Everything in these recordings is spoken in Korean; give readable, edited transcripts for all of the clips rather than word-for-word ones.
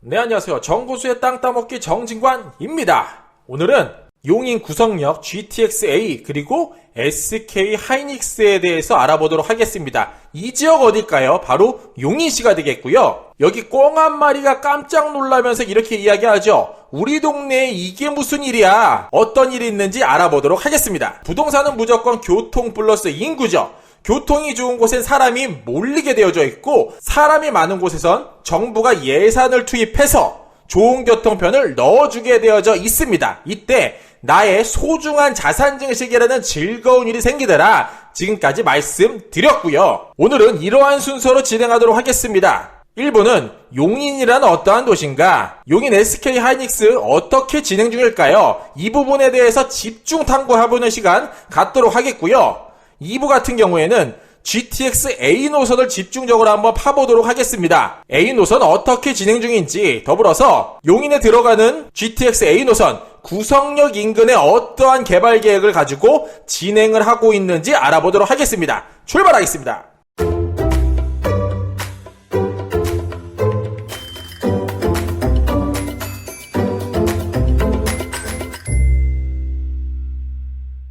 네, 안녕하세요. 정구수의 땅 따먹기 정진관입니다. 오늘은 용인 구성역 GTX-A 그리고 SK 하이닉스에 대해서 알아보도록 하겠습니다. 이 지역 어딜까요? 바로 용인시가 되겠고요. 여기 꽁 한 마리가 깜짝 놀라면서 이렇게 이야기하죠. 우리 동네에 이게 무슨 일이야? 어떤 일이 있는지 알아보도록 하겠습니다. 부동산은 무조건 교통 플러스 인구죠. 교통이 좋은 곳엔 사람이 몰리게 되어져 있고, 사람이 많은 곳에선 정부가 예산을 투입해서 좋은 교통편을 넣어주게 되어져 있습니다. 이때 나의 소중한 자산 증식이라는 즐거운 일이 생기더라. 지금까지 말씀드렸고요. 오늘은 이러한 순서로 진행하도록 하겠습니다. 1부는 용인이란 어떠한 도시인가? 용인 SK 하이닉스 어떻게 진행 중일까요? 이 부분에 대해서 집중 탐구해보는 시간 갖도록 하겠고요. 2부 같은 경우에는 GTX A 노선을 집중적으로 한번 파보도록 하겠습니다. A 노선 어떻게 진행 중인지, 더불어서 용인에 들어가는 GTX A 노선 구성역 인근에 어떠한 개발 계획을 가지고 진행을 하고 있는지 알아보도록 하겠습니다. 출발하겠습니다.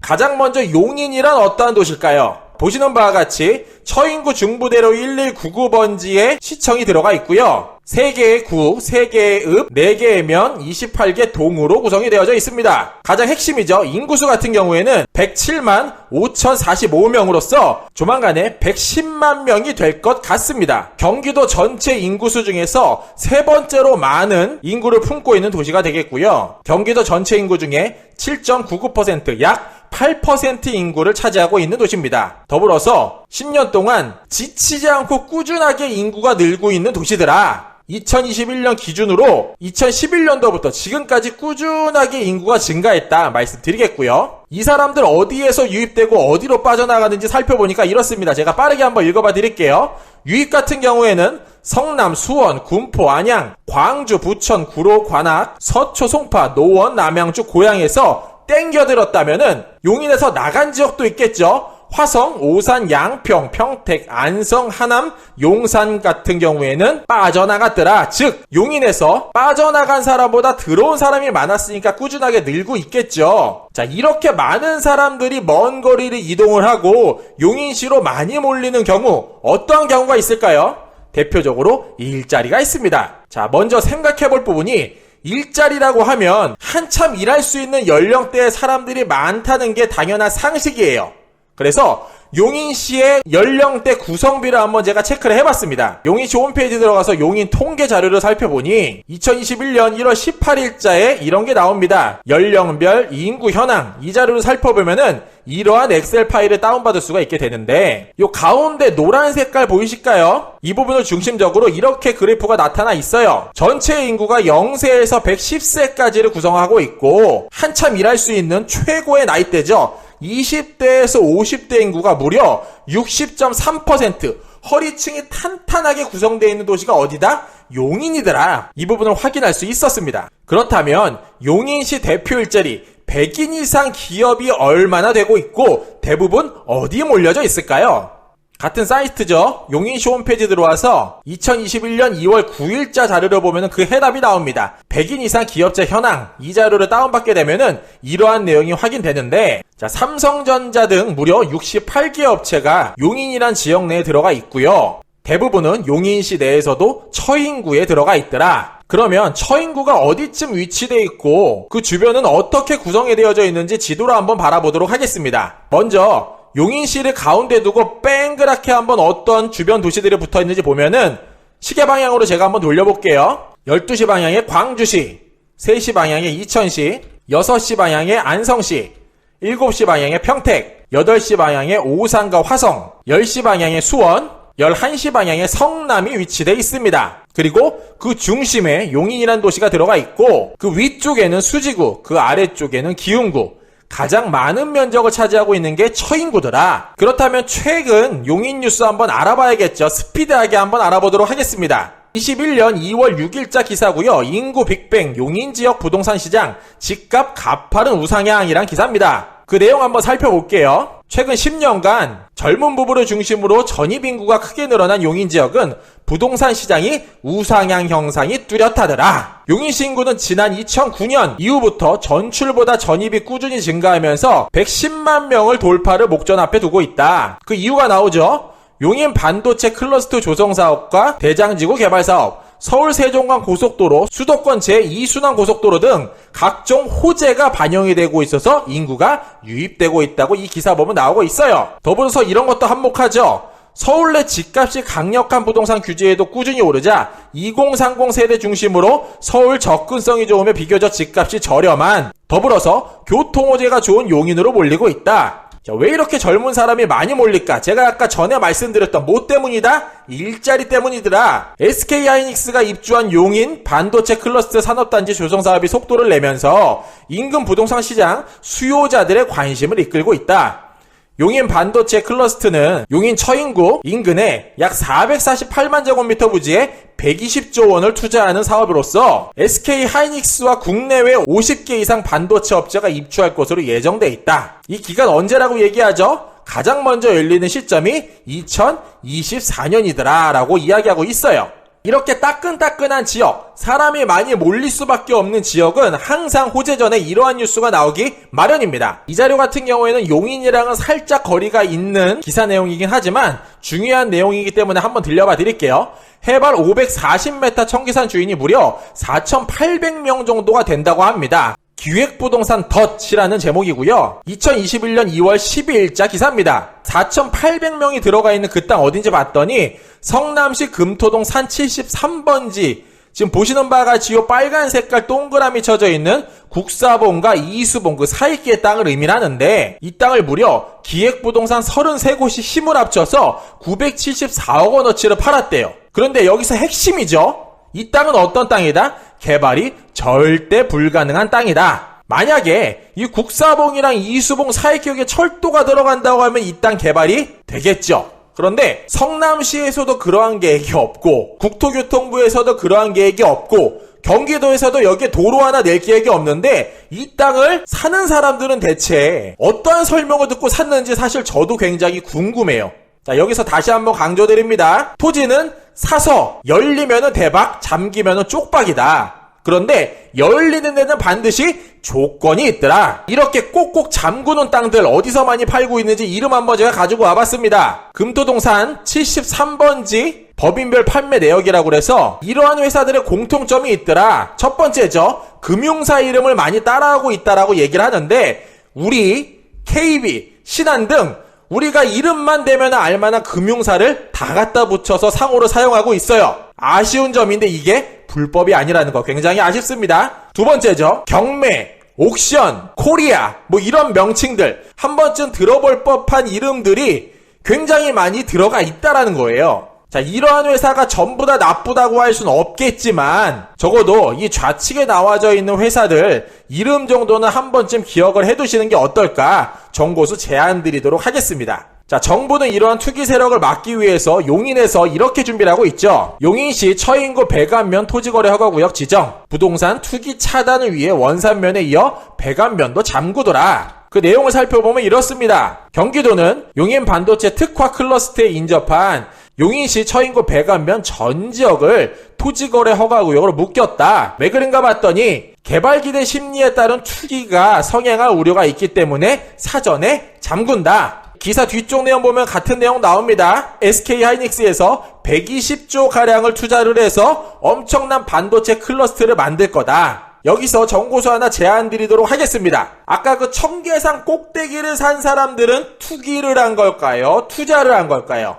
가장 먼저 용인이란 어떠한 도시일까요? 보시는 바와 같이 처인구 중부대로 1199번지에 시청이 들어가 있고요. 3개의 구, 3개의 읍, 4개의 면, 28개 동으로 구성이 되어져 있습니다. 가장 핵심이죠. 인구수 같은 경우에는 107만 5045명으로서 조만간에 110만 명이 될 것 같습니다. 경기도 전체 인구수 중에서 세 번째로 많은 인구를 품고 있는 도시가 되겠고요. 경기도 전체 인구 중에 7.99%, 약 8% 인구를 차지하고 있는 도시입니다. 더불어서 10년 동안 지치지 않고 꾸준하게 인구가 늘고 있는 도시더라. 2021년 기준으로 2011년도부터 지금까지 꾸준하게 인구가 증가했다 말씀드리겠고요. 이 사람들 어디에서 유입되고 어디로 빠져나가는지 살펴보니까 이렇습니다. 제가 빠르게 한번 읽어봐 드릴게요. 유입 같은 경우에는 성남, 수원, 군포, 안양, 광주, 부천, 구로, 관악, 서초, 송파, 노원, 남양주, 고양에서 땡겨들었다면은 용인에서 나간 지역도 있겠죠. 화성, 오산, 양평, 평택, 안성, 하남, 용산 같은 경우에는 빠져나갔더라. 즉 용인에서 빠져나간 사람보다 들어온 사람이 많았으니까 꾸준하게 늘고 있겠죠. 자, 이렇게 많은 사람들이 먼 거리를 이동을 하고 용인시로 많이 몰리는 경우, 어떠한 경우가 있을까요? 대표적으로 일자리가 있습니다. 자, 먼저 생각해볼 부분이, 일자리라고 하면 한참 일할 수 있는 연령대의 사람들이 많다는 게 당연한 상식이에요. 그래서 용인시의 연령대 구성비를 한번 제가 체크를 해봤습니다. 용인시 홈페이지 들어가서 용인 통계 자료를 살펴보니 2021년 1월 18일자에 이런 게 나옵니다. 연령별 인구 현황, 이 자료를 살펴보면은 이러한 엑셀 파일을 다운받을 수가 있게 되는데, 요 가운데 노란 색깔 보이실까요? 이 부분을 중심적으로 이렇게 그래프가 나타나 있어요. 전체 인구가 0세에서 110세까지를 구성하고 있고, 한참 일할 수 있는 최고의 나이대죠. 20대에서 50대 인구가 무려 60.3%, 허리층이 탄탄하게 구성되어 있는 도시가 어디다? 용인이더라. 이 부분을 확인할 수 있었습니다. 그렇다면 용인시 대표 일자리 100인 이상 기업이 얼마나 되고 있고 대부분 어디에 몰려져 있을까요? 같은 사이트죠. 용인시 홈페이지 들어와서 2021년 2월 9일자 자료를 보면 그 해답이 나옵니다. 100인 이상 기업자 현황, 이 자료를 다운받게 되면은 이러한 내용이 확인되는데, 자, 삼성전자 등 무려 68개 업체가 용인이란 지역 내에 들어가 있고요. 대부분은 용인시 내에서도 처인구에 들어가 있더라. 그러면 처인구가 어디쯤 위치되어 있고 그 주변은 어떻게 구성이 되어져 있는지 지도로 한번 바라보도록 하겠습니다. 먼저 용인시를 가운데 두고 뺑그랗게 한번 어떤 주변 도시들이 붙어 있는지 보면은, 시계 방향으로 제가 한번 돌려볼게요. 12시 방향에 광주시, 3시 방향에 이천시, 6시 방향에 안성시, 7시 방향에 평택, 8시 방향에 오산과 화성, 10시 방향에 수원, 11시 방향에 성남이 위치되어 있습니다. 그리고 그 중심에 용인이라는 도시가 들어가 있고, 그 위쪽에는 수지구, 그 아래쪽에는 기흥구, 가장 많은 면적을 차지하고 있는 게 처인구더라. 그렇다면 최근 용인 뉴스 한번 알아봐야겠죠. 스피드하게 한번 알아보도록 하겠습니다. 21년 2월 6일자 기사고요. 인구 빅뱅 용인 지역 부동산 시장 집값 가파른 우상향이란 기사입니다. 그 내용 한번 살펴볼게요. 최근 10년간 젊은 부부를 중심으로 전입 인구가 크게 늘어난 용인 지역은 부동산 시장이 우상향 형상이 뚜렷하더라. 용인시 인구는 지난 2009년 이후부터 전출보다 전입이 꾸준히 증가하면서 110만 명을 돌파를 목전 앞에 두고 있다. 그 이유가 나오죠. 용인 반도체 클러스터 조성 사업과 대장지구 개발 사업, 서울 세종간 고속도로, 수도권 제2순환 고속도로 등 각종 호재가 반영이 되고 있어서 인구가 유입되고 있다고 이 기사 보면 나오고 있어요. 더불어서 이런 것도 한몫하죠. 서울 내 집값이 강력한 부동산 규제에도 꾸준히 오르자 2030 세대 중심으로 서울 접근성이 좋으며 비교적 집값이 저렴한, 더불어서 교통호재가 좋은 용인으로 몰리고 있다. 자, 왜 이렇게 젊은 사람이 많이 몰릴까? 제가 아까 전에 말씀드렸던 뭐 때문이다? 일자리 때문이더라. SK하이닉스가 입주한 용인 반도체 클러스터 산업단지 조성 사업이 속도를 내면서 인근 부동산 시장 수요자들의 관심을 이끌고 있다. 용인 반도체 클러스터는 용인 처인구 인근에 약 448만 제곱미터 부지에 120조 원을 투자하는 사업으로서 SK하이닉스와 국내외 50개 이상 반도체 업체가 입주할 것으로 예정돼 있다. 이 기간 언제라고 얘기하죠? 가장 먼저 열리는 시점이 2024년이더라 라고 이야기하고 있어요. 이렇게 따끈따끈한 지역, 사람이 많이 몰릴 수밖에 없는 지역은 항상 호재 전에 이러한 뉴스가 나오기 마련입니다. 이 자료 같은 경우에는 용인이랑은 살짝 거리가 있는 기사 내용이긴 하지만 중요한 내용이기 때문에 한번 들려봐 드릴게요. 해발 540m 청계산 주인이 무려 4,800명 정도가 된다고 합니다. 기획부동산 덫이라는 제목이고요. 2021년 2월 12일자 기사입니다. 4,800명이 들어가 있는 그 땅 어딘지 봤더니 성남시 금토동 산 73번지, 지금 보시는 바와 같이 이 빨간 색깔 동그라미 쳐져 있는 국사봉과 이수봉 그 사이의 땅을 의미하는데, 이 땅을 무려 기획부동산 33곳이 힘을 합쳐서 974억 원어치를 팔았대요. 그런데 여기서 핵심이죠. 이 땅은 어떤 땅이다? 개발이 절대 불가능한 땅이다. 만약에 이 국사봉이랑 이수봉 사이격에 철도가 들어간다고 하면 이 땅 개발이 되겠죠. 그런데 성남시에서도 그러한 계획이 없고, 국토교통부에서도 그러한 계획이 없고, 경기도에서도 여기에 도로 하나 낼 계획이 없는데 이 땅을 사는 사람들은 대체 어떠한 설명을 듣고 샀는지 사실 저도 굉장히 궁금해요. 자, 여기서 다시 한번 강조드립니다. 토지는 사서 열리면은 대박, 잠기면은 쪽박이다. 그런데 열리는 데는 반드시 조건이 있더라. 이렇게 꼭꼭 잠그는 땅들 어디서 많이 팔고 있는지 이름 한번 제가 가지고 와봤습니다. 금토동산 73번지 법인별 판매 내역이라고 그래서 이러한 회사들의 공통점이 있더라. 첫 번째죠. 금융사 이름을 많이 따라하고 있다라고 얘기를 하는데, 우리, KB, 신한 등 우리가 이름만 대면 알만한 금융사를 다 갖다 붙여서 상호로 사용하고 있어요. 아쉬운 점인데 이게 불법이 아니라는 거 굉장히 아쉽습니다. 두 번째죠. 경매, 옥션, 코리아 뭐 이런 명칭들, 한 번쯤 들어볼 법한 이름들이 굉장히 많이 들어가 있다라는 거예요. 자, 이러한 회사가 전부 다 나쁘다고 할 수는 없겠지만 적어도 이 좌측에 나와져 있는 회사들 이름 정도는 한 번쯤 기억을 해두시는 게 어떨까 정보수 제안 드리도록 하겠습니다. 자, 정부는 이러한 투기 세력을 막기 위해서 용인에서 이렇게 준비를 하고 있죠. 용인시 처인구 백안면 토지거래 허가구역 지정, 부동산 투기 차단을 위해 원산면에 이어 백안면도 잠그더라. 그 내용을 살펴보면 이렇습니다. 경기도는 용인 반도체 특화 클러스터에 인접한 용인시 처인구 백안면 전 지역을 토지거래 허가구역으로 묶였다. 왜 그런가 봤더니 개발기대 심리에 따른 투기가 성행할 우려가 있기 때문에 사전에 잠근다. 기사 뒤쪽 내용 보면 같은 내용 나옵니다. SK하이닉스에서 120조 가량을 투자를 해서 엄청난 반도체 클러스터를 만들 거다. 여기서 정보수 하나 제안 드리도록 하겠습니다. 아까 그 청계산 꼭대기를 산 사람들은 투기를 한 걸까요? 투자를 한 걸까요?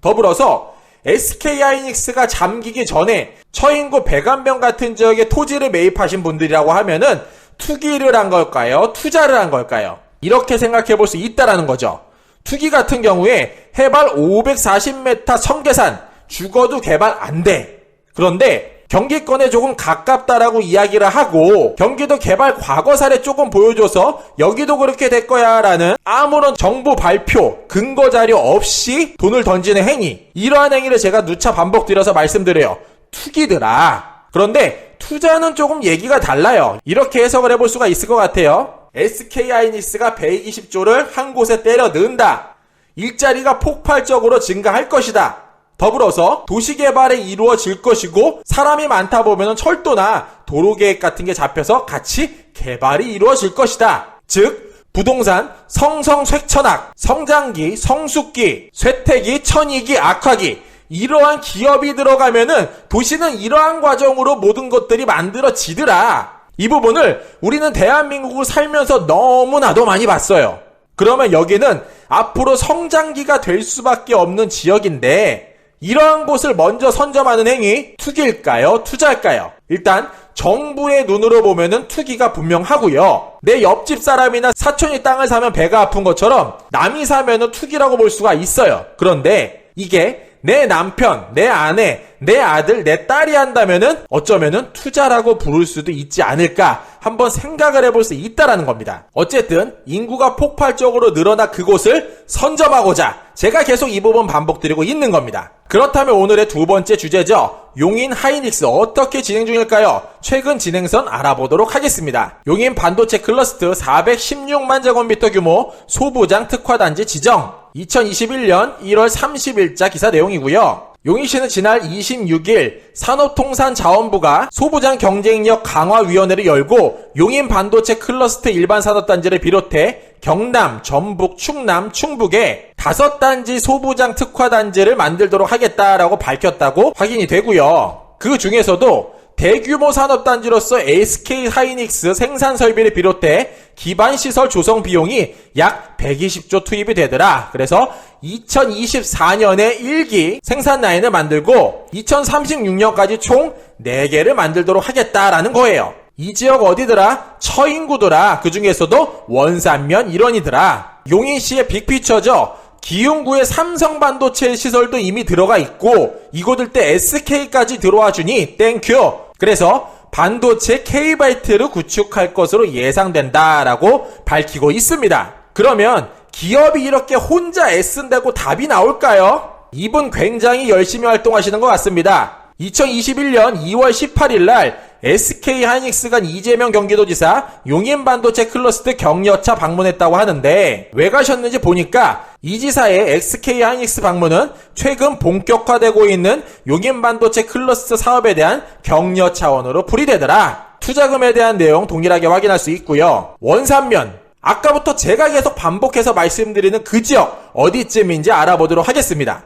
더불어서 SK하이닉스가 잠기기 전에 처인구 백안면 같은 지역에 토지를 매입하신 분들이라고 하면은 투기를 한 걸까요? 투자를 한 걸까요? 이렇게 생각해 볼 수 있다라는 거죠. 투기 같은 경우에 해발 540m 청계산 죽어도 개발 안 돼. 그런데 경기권에 조금 가깝다라고 이야기를 하고 경기도 개발 과거 사례 조금 보여줘서 여기도 그렇게 될 거야 라는 아무런 정보 발표, 근거 자료 없이 돈을 던지는 행위, 이러한 행위를 제가 누차 반복드려서 말씀드려요. 투기더라. 그런데 투자는 조금 얘기가 달라요. 이렇게 해석을 해볼 수가 있을 것 같아요. SK하이닉스가 120조를 한 곳에 때려 넣는다. 일자리가 폭발적으로 증가할 것이다. 더불어서 도시개발이 이루어질 것이고 사람이 많다 보면 철도나 도로계획 같은 게 잡혀서 같이 개발이 이루어질 것이다. 즉 부동산, 성성쇠천악, 성장기, 성숙기, 쇠퇴기, 천이기, 악화기 이러한 기업이 들어가면은 도시는 이러한 과정으로 모든 것들이 만들어지더라. 이 부분을 우리는 대한민국을 살면서 너무나도 많이 봤어요. 그러면 여기는 앞으로 성장기가 될 수밖에 없는 지역인데 이러한 곳을 먼저 선점하는 행위 투기일까요? 투자일까요? 일단 정부의 눈으로 보면은 투기가 분명하고요. 내 옆집 사람이나 사촌이 땅을 사면 배가 아픈 것처럼 남이 사면은 투기라고 볼 수가 있어요. 그런데 이게 내 남편, 내 아내, 내 아들, 내 딸이 한다면은 어쩌면은 투자라고 부를 수도 있지 않을까 한번 생각을 해볼 수 있다라는 겁니다. 어쨌든 인구가 폭발적으로 늘어나 그곳을 선점하고자 제가 계속 이 부분 반복드리고 있는 겁니다. 그렇다면 오늘의 두 번째 주제죠. 용인 하이닉스 어떻게 진행 중일까요? 최근 진행선 알아보도록 하겠습니다. 용인 반도체 클러스터 416만 제곱미터 규모 소부장 특화단지 지정 2021년 1월 30일자 기사 내용이고요. 용인시는 지난 26일 산업통상자원부가 소부장 경쟁력 강화위원회를 열고 용인 반도체 클러스터 일반 산업단지를 비롯해 경남, 전북, 충남, 충북에 5단지 소부장 특화단지를 만들도록 하겠다라고 밝혔다고 확인이 되고요. 그 중에서도 대규모 산업단지로서 SK하이닉스 생산설비를 비롯해 기반시설 조성 비용이 약 120조 투입이 되더라. 그래서 2024년에 1기 생산 라인을 만들고 2036년까지 총 4개를 만들도록 하겠다라는 거예요. 이 지역 어디더라? 처인구더라. 그 중에서도 원산면 일원이더라. 용인시의 빅피처죠. 기흥구의 삼성반도체 시설도 이미 들어가 있고 이곳일 때 SK까지 들어와 주니 땡큐. 그래서 반도체 K바이트를 구축할 것으로 예상된다라고 밝히고 있습니다. 그러면 기업이 이렇게 혼자 애쓴다고 답이 나올까요? 이분 굉장히 열심히 활동하시는 것 같습니다. 2021년 2월 18일 날 SK하이닉스가 이재명 경기도지사 용인 반도체 클러스터 격려차 방문했다고 하는데 왜 가셨는지 보니까 이 지사의 SK하이닉스 방문은 최근 본격화되고 있는 용인 반도체 클러스터 사업에 대한 격려 차원으로 풀이되더라. 투자금에 대한 내용 동일하게 확인할 수 있고요. 원산면 아까부터 제가 계속 반복해서 말씀드리는 그 지역 어디쯤인지 알아보도록 하겠습니다.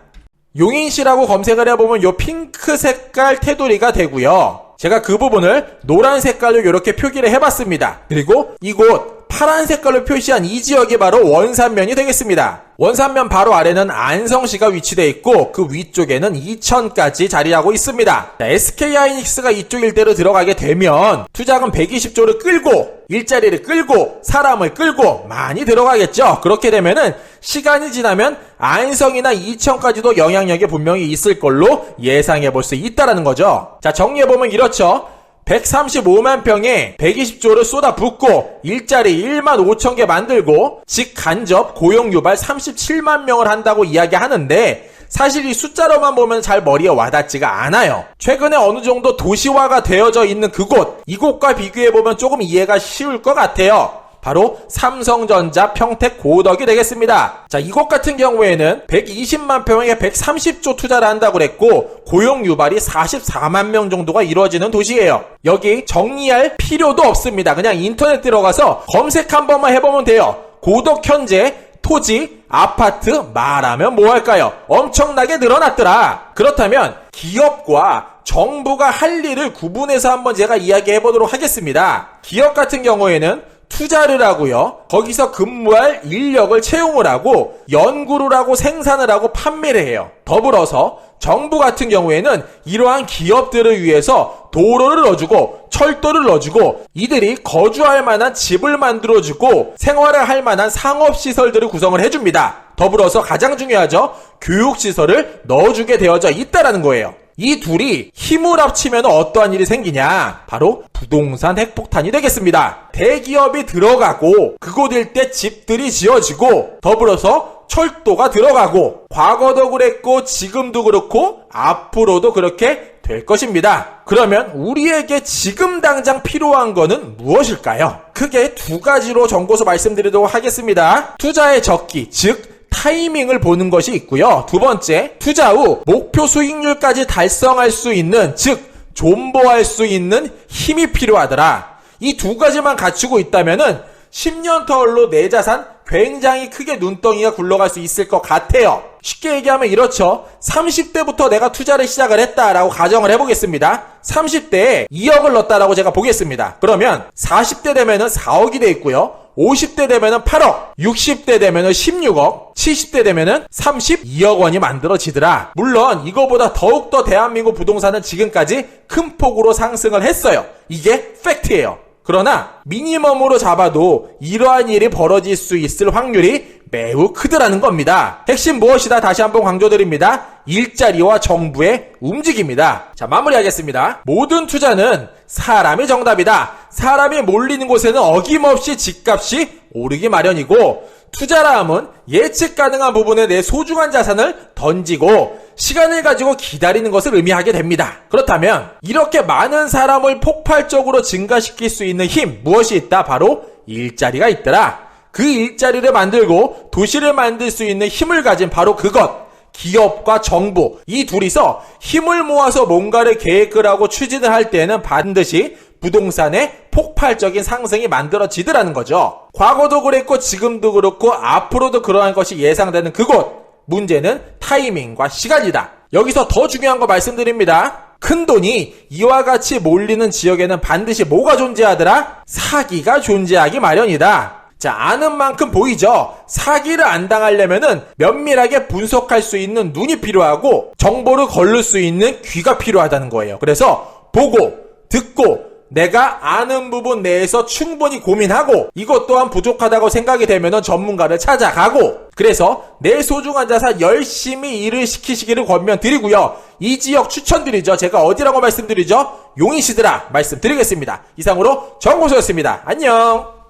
용인시라고 검색을 해보면 요 핑크 색깔 테두리가 되고요. 제가 그 부분을 노란 색깔로 이렇게 표기를 해봤습니다. 그리고 이곳 파란 색깔로 표시한 이 지역이 바로 원산면이 되겠습니다. 원산면 바로 아래는 안성시가 위치되어 있고 그 위쪽에는 이천까지 자리하고 있습니다. SK하이닉스가 이쪽 일대로 들어가게 되면 투자금 120조를 끌고 일자리를 끌고 사람을 끌고 많이 들어가겠죠. 그렇게 되면은 시간이 지나면 안성이나 이천까지도 영향력이 분명히 있을 걸로 예상해 볼 수 있다라는 거죠. 자, 정리해보면 이렇죠. 135만 평에 120조를 쏟아붓고 일자리 1만 5천 개 만들고 직간접 고용 유발 37만 명을 한다고 이야기하는데 사실 이 숫자로만 보면 잘 머리에 와닿지가 않아요. 최근에 어느 정도 도시화가 되어져 있는 그곳, 이곳과 비교해보면 조금 이해가 쉬울 것 같아요. 바로 삼성전자 평택 고덕이 되겠습니다. 자, 이곳 같은 경우에는 120만 평에 130조 투자를 한다고 그랬고 고용 유발이 44만 명 정도가 이루어지는 도시예요. 여기 정리할 필요도 없습니다. 그냥 인터넷 들어가서 검색 한 번만 해보면 돼요. 고덕 현재 토지, 아파트 말하면 뭐 할까요? 엄청나게 늘어났더라. 그렇다면 기업과 정부가 할 일을 구분해서 한번 제가 이야기해 보도록 하겠습니다. 기업 같은 경우에는 투자를 하고요. 거기서 근무할 인력을 채용을 하고 연구를 하고 생산을 하고 판매를 해요. 더불어서 정부 같은 경우에는 이러한 기업들을 위해서 도로를 넣어주고 철도를 넣어주고 이들이 거주할 만한 집을 만들어주고 생활을 할 만한 상업시설들을 구성을 해줍니다. 더불어서 가장 중요하죠. 교육시설을 넣어주게 되어져 있다라는 거예요. 이 둘이 힘을 합치면 어떠한 일이 생기냐? 바로 부동산 핵폭탄이 되겠습니다. 대기업이 들어가고 그곳 일대 집들이 지어지고 더불어서 철도가 들어가고 과거도 그랬고 지금도 그렇고 앞으로도 그렇게 될 것입니다. 그러면 우리에게 지금 당장 필요한 거는 무엇일까요? 크게 두 가지로 정고서 말씀드리도록 하겠습니다. 투자의 적기, 즉 타이밍을 보는 것이 있고요. 두 번째, 투자 후 목표 수익률까지 달성할 수 있는, 즉 존버할 수 있는 힘이 필요하더라. 이 두 가지만 갖추고 있다면은 10년 터울로 내 자산 굉장히 크게 눈덩이가 굴러갈 수 있을 것 같아요. 쉽게 얘기하면 이렇죠. 30대부터 내가 투자를 시작을 했다라고 가정을 해보겠습니다. 30대에 2억을 넣었다라고 제가 보겠습니다. 그러면 40대 되면은 4억이 돼 있고요. 50대 되면은 8억, 60대 되면은 16억, 70대 되면은 32억 원이 만들어지더라. 물론 이거보다 더욱더 대한민국 부동산은 지금까지 큰 폭으로 상승을 했어요. 이게 팩트예요. 그러나 미니멈으로 잡아도 이러한 일이 벌어질 수 있을 확률이 매우 크더라는 겁니다. 핵심 무엇이다 다시 한번 강조드립니다. 일자리와 정부의 움직임이다. 자, 마무리하겠습니다. 모든 투자는 사람이 정답이다. 사람이 몰리는 곳에는 어김없이 집값이 오르기 마련이고, 투자라 함은 예측 가능한 부분에 내 소중한 자산을 던지고 시간을 가지고 기다리는 것을 의미하게 됩니다. 그렇다면 이렇게 많은 사람을 폭발적으로 증가시킬 수 있는 힘, 무엇이 있다? 바로 일자리가 있더라. 그 일자리를 만들고 도시를 만들 수 있는 힘을 가진 바로 그것, 기업과 정부, 이 둘이서 힘을 모아서 뭔가를 계획을 하고 추진을 할 때에는 반드시 부동산의 폭발적인 상승이 만들어지더라는 거죠. 과거도 그랬고 지금도 그렇고 앞으로도 그러한 것이 예상되는 그곳, 문제는 타이밍과 시간이다. 여기서 더 중요한 거 말씀드립니다. 큰 돈이 이와 같이 몰리는 지역에는 반드시 뭐가 존재하더라? 사기가 존재하기 마련이다. 자, 아는 만큼 보이죠? 사기를 안 당하려면은 면밀하게 분석할 수 있는 눈이 필요하고 정보를 거를 수 있는 귀가 필요하다는 거예요. 그래서 보고, 듣고, 내가 아는 부분 내에서 충분히 고민하고 이것 또한 부족하다고 생각이 되면은 전문가를 찾아가고, 그래서 내 소중한 자산 열심히 일을 시키시기를 권면드리고요. 이 지역 추천드리죠. 제가 어디라고 말씀드리죠? 용인시드라 말씀드리겠습니다. 이상으로 정고소였습니다. 안녕.